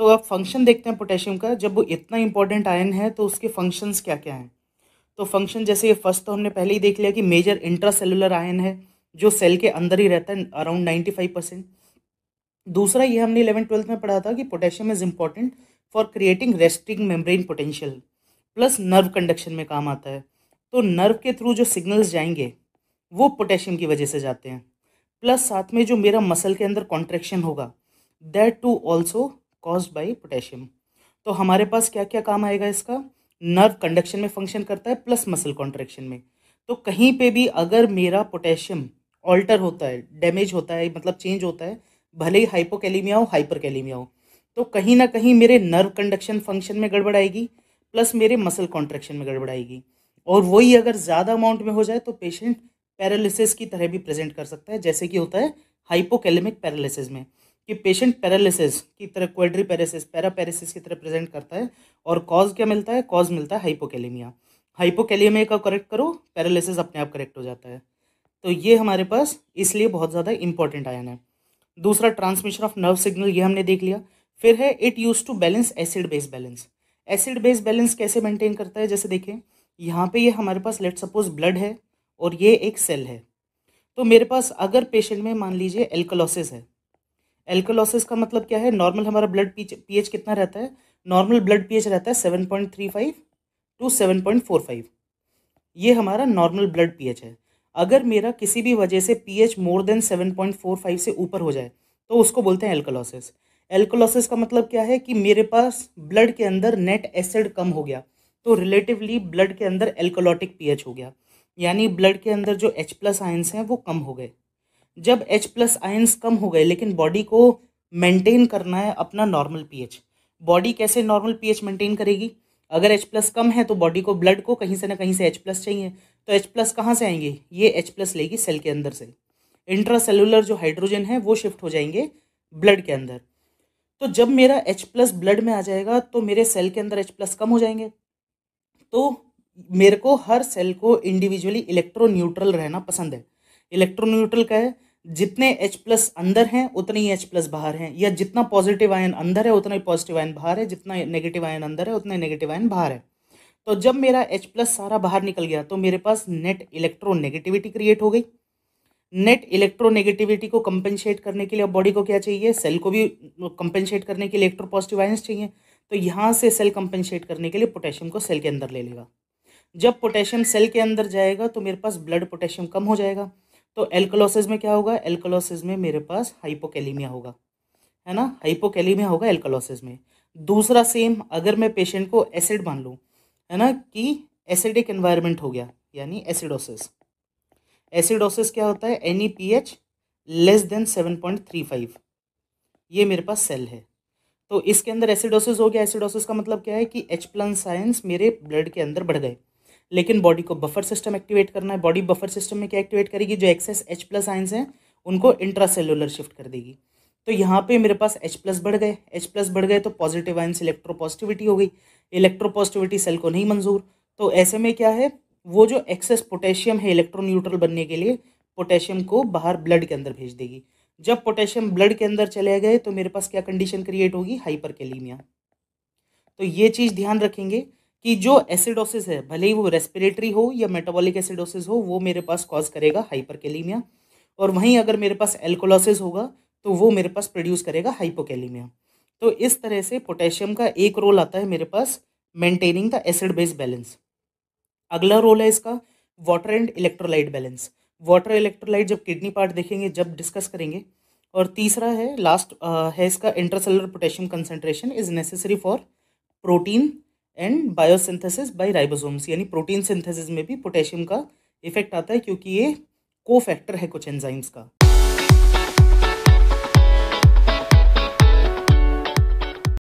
तो अब फंक्शन देखते हैं पोटेशियम का। जब वो इतना इंपॉर्टेंट आयन है तो उसके फंक्शंस क्या क्या हैं। तो फंक्शन जैसे ये फर्स्ट तो हमने पहले ही देख लिया कि मेजर इंट्रासेलुलर आयन है जो सेल के अंदर ही रहता है अराउंड 95%। दूसरा ये हमने 11th-12th में पढ़ा था कि potassium is important for creating resting membrane potential, plus nerve conduction में काम आता है। तो नर्व के थ्रू जो सिग्नल्स जाएंगे वो पोटेशियम की वजह से जाते हैं। प्लस साथ में जो मेरा मसल के अंदर कॉन्ट्रैक्शन होगा that too also caused by potassium. तो हमारे पास क्या क्या काम आएगा इसका, नर्व कंडक्शन में फंक्शन करता है प्लस मसल कॉन्ट्रैक्शन में। तो कहीं पे भी अगर मेरा पोटेशियम ऑल्टर होता है, डैमेज होता है, मतलब चेंज होता है, भले ही हाइपोकैलेमिया हो हाइपरकैलेमिया हो, तो कहीं ना कहीं मेरे नर्व कंडक्शन फंक्शन में गड़बड़ आएगी प्लस मेरे मसल कॉन्ट्रैक्शन में गड़बड़ आएगी। और वही अगर ज़्यादा अमाउंट में हो जाए तो पेशेंट पैरालिसिस की तरह भी प्रेजेंट कर सकता है, जैसे कि होता है हाइपोकैलेमिक पैरालिसिस में, कि पेशेंट पैरालिसिस की तरह, क्वाड्रीपैरेसिस, पैरापैरेसिस की तरह प्रेजेंट करता है। और कॉज क्या मिलता है, कॉज मिलता है हाइपोकैलेमिया। हाइपोकैलेमिया का करेक्ट करो, पैरालिसिस अपने आप करेक्ट हो जाता है। तो ये हमारे पास इसलिए बहुत ज़्यादा इंपॉर्टेंट आयन है। दूसरा ट्रांसमिशन ऑफ नर्व सिग्नल, ये हमने देख लिया। फिर है it use to balance acid base balance. Acid base balance कैसे मेंटेन करता है, जैसे देखें यहाँ पे ये हमारे पास लेट सपोज ब्लड है और ये एक सेल है। तो मेरे पास अगर पेशेंट में मान लीजिए एल्कलोसिस है, एल्कलोसिस का मतलब क्या है, नॉर्मल हमारा ब्लड पीएच कितना रहता है, नॉर्मल ब्लड पीएच रहता है 7.35 टू 7.45, ये हमारा नॉर्मल ब्लड पीएच है। अगर मेरा किसी भी वजह से पीएच मोर देन 7.45 से ऊपर हो जाए तो उसको बोलते हैं एल्कलोसिस। एल्कलोसिस का मतलब क्या है कि मेरे पास ब्लड के अंदर नेट एसिड कम हो गया, तो रिलेटिवली ब्लड के अंदर एल्कोलॉटिक पीएच हो गया, यानी ब्लड के अंदर जो H+ आयंस हैं वो कम हो गए। जब H+ आयंस कम हो गए लेकिन बॉडी को मेंटेन करना है अपना नॉर्मल पीएच, बॉडी कैसे नॉर्मल पीएच मेंटेन करेगी, अगर H+ कम है तो बॉडी को ब्लड को कहीं से ना कहीं से H+ चाहिए, तो H+ कहाँ से आएंगे, ये H+ लेगी सेल के अंदर से। इंट्रासेलुलर जो हाइड्रोजन है वो शिफ्ट हो जाएंगे ब्लड के अंदर। तो जब मेरा H+ ब्लड में आ जाएगा तो मेरे सेल के अंदर H+ कम हो जाएंगे। तो मेरे को हर सेल को इंडिविजुअली इलेक्ट्रोन्यूट्रल रहना पसंद है। इलेक्ट्रोन्यूट्रल का है, जितने H+ अंदर हैं उतने ही H+ बाहर हैं, या जितना पॉजिटिव आयन अंदर है उतना ही पॉजिटिव आयन बाहर है, जितना नेगेटिव आयन अंदर है उतना नेगेटिव आयन बाहर है। तो जब मेरा H+ सारा बाहर निकल गया तो मेरे पास नेट इलेक्ट्रोनेगेटिविटी क्रिएट हो गई। नेट इलेक्ट्रोनेगेटिविटी को कंपेंसेट करने के लिए अब बॉडी को क्या चाहिए, सेल को भी कंपेंसेट करने के लिए इलेक्ट्रोपॉजिटिव आयंस चाहिए। तो यहाँ से सेल कंपेंसेट करने के लिए पोटेशियम को सेल के अंदर ले लेगा। जब पोटेशियम सेल के अंदर जाएगा तो मेरे पास ब्लड पोटेशियम कम हो जाएगा। तो एल्कलोसिस में क्या होगा, एल्कलोसिस में मेरे पास हाइपोकैलेमिया होगा, है ना, हाइपोकैलेमिया होगा एल्कलोसिस में। दूसरा सेम, अगर मैं पेशेंट को एसिड मान लूँ, है ना, कि एसिडिक एनवायरनमेंट हो गया यानी एसिडोसिस। एसिडोसिस क्या होता है, NaPH लेस देन 7.35, ये मेरे पास सेल है। तो इसके अंदर एसिडोसिस हो गया। एसिडोसिस का मतलब क्या है कि H+ आयंस मेरे ब्लड के अंदर बढ़ गए, लेकिन बॉडी को बफर सिस्टम एक्टिवेट करना है। बॉडी बफर सिस्टम में क्या एक्टिवेट करेगी, जो एक्सेस H+ आयंस हैं उनको इंट्रासेलुलर शिफ्ट कर देगी। तो यहाँ पे मेरे पास H+ बढ़ गए, H+ बढ़ गए तो पॉजिटिव आयंस इलेक्ट्रोपॉजिटिविटी हो गई, इलेक्ट्रोपॉजिटिविटी सेल को नहीं मंजूर। तो ऐसे में क्या है, वो जो एक्सेस पोटेशियम है इलेक्ट्रोन्यूट्रल बनने के लिए, पोटेशियम को बाहर ब्लड के अंदर भेज देगी। जब पोटेशियम ब्लड के अंदर चले गए तो मेरे पास क्या कंडीशन क्रिएट होगी, हाइपरकैलेमिया। तो ये चीज़ ध्यान रखेंगे कि जो एसिडोसिस है, भले ही वो रेस्पिरेटरी हो या मेटाबॉलिक एसिडोसिस हो, वो मेरे पास कॉज करेगा हाइपरकैलेमिया। और वहीं अगर मेरे पास एल्कोलोसिस होगा तो वो मेरे पास प्रोड्यूस करेगा हाइपोकैलेमिया। तो इस तरह से पोटेशियम का एक रोल आता है मेरे पास maintaining the acid base balance. अगला रोल है इसका water and electrolyte balance. Water electrolyte जब किडनी पार्ट देखेंगे, जब डिस्कस करेंगे। और तीसरा है लास्ट है इसका intracellular potassium concentration is necessary for protein and biosynthesis by ribosomes, यानी प्रोटीन सिंथेसिस में भी पोटेशियम का इफेक्ट आता है क्योंकि ये को फैक्टर है कुछ एंजाइम्स का।